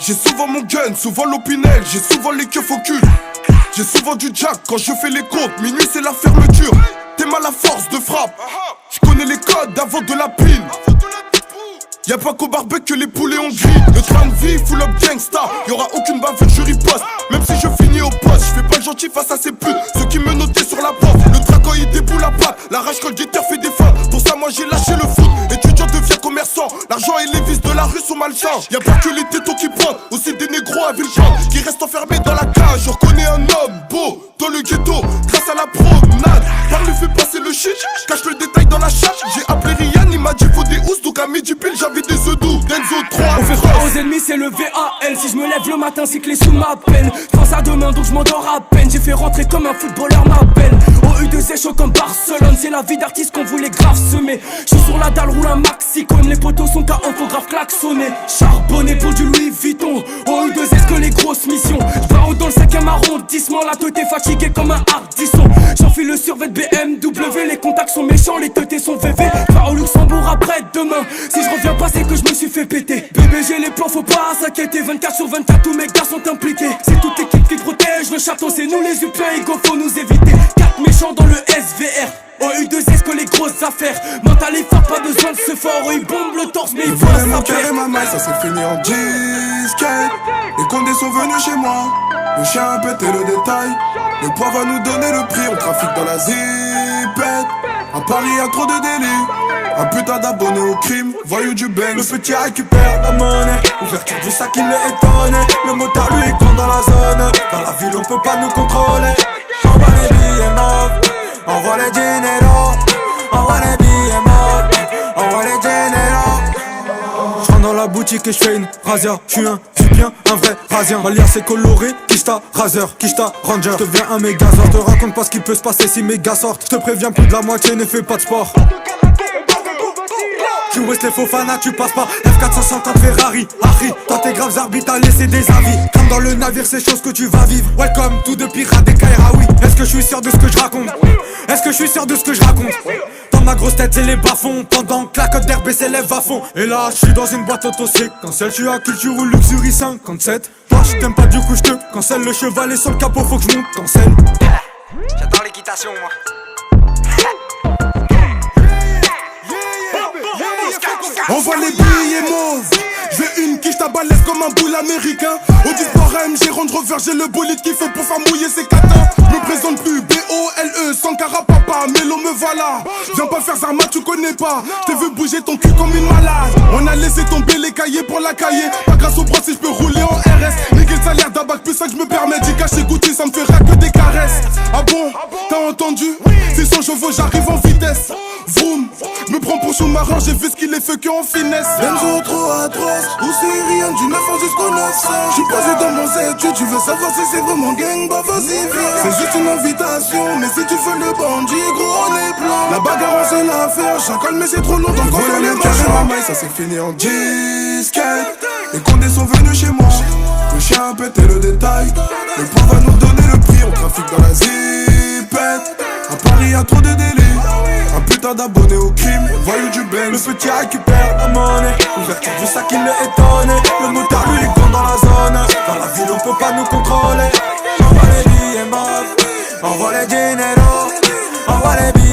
J'ai souvent mon gun, souvent l'opinel, j'ai souvent les keufs au cul. J'ai souvent du jack quand je fais les comptes, minuit c'est la fermeture. T'es mal à force de frappe, je connais les codes avant de la pine. Y'a pas qu'au barbecue que les poulets ont gris. Le train de vie full up gangsta, y'aura aucune bavure, je riposte. Même si je finis au poste, je fais pas le gentil face à ces putes. Ceux qui me notaient sur la porte, le train quand il déboule la patte. La rage quand le guetteur fait des fins. Pour ça moi j'ai lâché le foot. Étudiant devient commerçant, l'argent et les vices de la rue sont malsains. Y'a pas que les tétons qui pointent, aussi des négros à Villepinte qui restent enfermés dans la cage. Je reconnais un homme beau dans le ghetto grâce à la promenade. Par lui fait passer le shit, cache le détail dans la chatte. J'ai appelé Ryan, il m'a dit faut des housses. Donc à midi pile j'avais des œufs doux. Denzo 3 on fait froid aux ennemis, c'est le VAL. Si je me lève le matin, c'est que les sous m'appellent. Je pense à demain, donc je m'endors à peine. J'ai fait rentrer comme un footballeur m'appelle. Au U2 chaud comme Barcelone. C'est la vie d'artiste qu'on voulait grave semer. Je suis sur la dalle, roule un maxi comme les poteaux sont KO, faut grave klaxonner. Charbonné pour du Louis Vuitton. Au U2 est-ce que les grosses missions. J'vais dans le 5ème arrondissement. La tête est fatiguée comme un hardisson. J'enfile le survêt BMW. Les contacts sont méchants, les teutés sont VV. Va au Luxembourg après demain. Si je reviens pas, c'est que je me suis fait péter. Bébé, j'ai les plans, faut pas s'inquiéter. 24/24, tous mes gars sont impliqués. C'est toute l'équipe qui protège le château. C'est nous les Upiens, Igo, faut nous éviter. 4 méchants dans le SVR. Au U2S que les grosses affaires. Mental est fort, pas besoin de ce fort. Ils bombent le torse, mais ils voient mon cœur et ma maille, ça s'est fini en disquette. Les condés sont venus chez moi. Le chien a pété le détail. Le poids va nous donner le prix. On trafique dans la zipette. À Paris y'a trop de délits. Un putain d'abonné au crime, voyou du Benz. Le petit récupère la monnaie. Ouverture du sac, il est étonné. Le motard lui il compte dans la zone. Dans la ville on peut pas nous contrôler. Envoie les billets mauves, envoie les dinero. Envoie les billets mauves, envoie les dinero. J'rentre dans la boutique et j'fais une razzia. J'suis bien un vrai rasien. Ma liasse est colorée, Kishta Razer, Kishta Ranger. J'deviens un mégazord, te raconte pas ce qui peut se passer si mes gars sortent. J'te préviens plus de la moitié, ne fais pas de sport. Tu West les faux fanas, tu passes pas F450 Ferrari, Harry. Toi t'es graves arbitres, t'as laissé des avis. Comme dans le navire, c'est chose que tu vas vivre. Welcome, tout de pirates des Kairaoui. Est-ce que je suis sûr de ce que je raconte? Est-ce que je suis sûr de ce que je raconte? Dans ma grosse tête, c'est les bas-fonds. Pendant que la cote d'herbe s'élève à fond. Et là, je suis dans une boîte auto-séquentielle. Je suis à culture ou luxury 57. Toi, je t'aime pas, du coup, je te cancelle. Le cheval est sur le capot, faut que je monte en scène. J'adore l'équitation, moi. On voit les billets mauves. J'ai une quiche balèze comme un boule américain. Au Sport AMG Range Rover, j'ai le bolide qu'il faut pour faire mouiller ses catins. Me présente plus BOLE sans carapapa. Mélo me voilà. Viens pas faire Zarma, tu connais pas. T'es vu bouger ton cul comme une malade. On a laissé tomber les cahiers pour la cahier. Pas grâce au bras si je peux rouler en RS. Niquer le salaire d'un bac plus 5, je me permets d'y cacher Gucci, ça me fera que des caresses. Ah bon, t'as entendu? 600 chevaux, j'arrive en vitesse. Vroom, me prends pour sous-marin, j'ai vu ce qu'il est fait que en finesse. Benzo trop atroce, ou c'est rien du 9 ans jusqu'au 900. J'suis posé dans mon étude, tu veux savoir si c'est vraiment gang, bah vas-y viens. C'est juste une invitation, mais si tu fais le bandit, gros on est plein. La bagarre on sait la faire, chacal mais c'est trop long donc on fait les machins. Ça s'est fini en disquette. Les condés sont venus chez moi. Le chien a pété le détail. Le poids va nous donner le prix, on trafique dans la zipette. À Paris y'a trop de délits. Un putain d'abonné au crime, voyou du Benz. Le petit récupère la monnaie. Ouverture du sac, il est étonné. Le motard lui il compte dans la zone. Dans la ville on peut pas nous contrôler. Envoie les billets mauves, envoie les dinero. Envoie les billets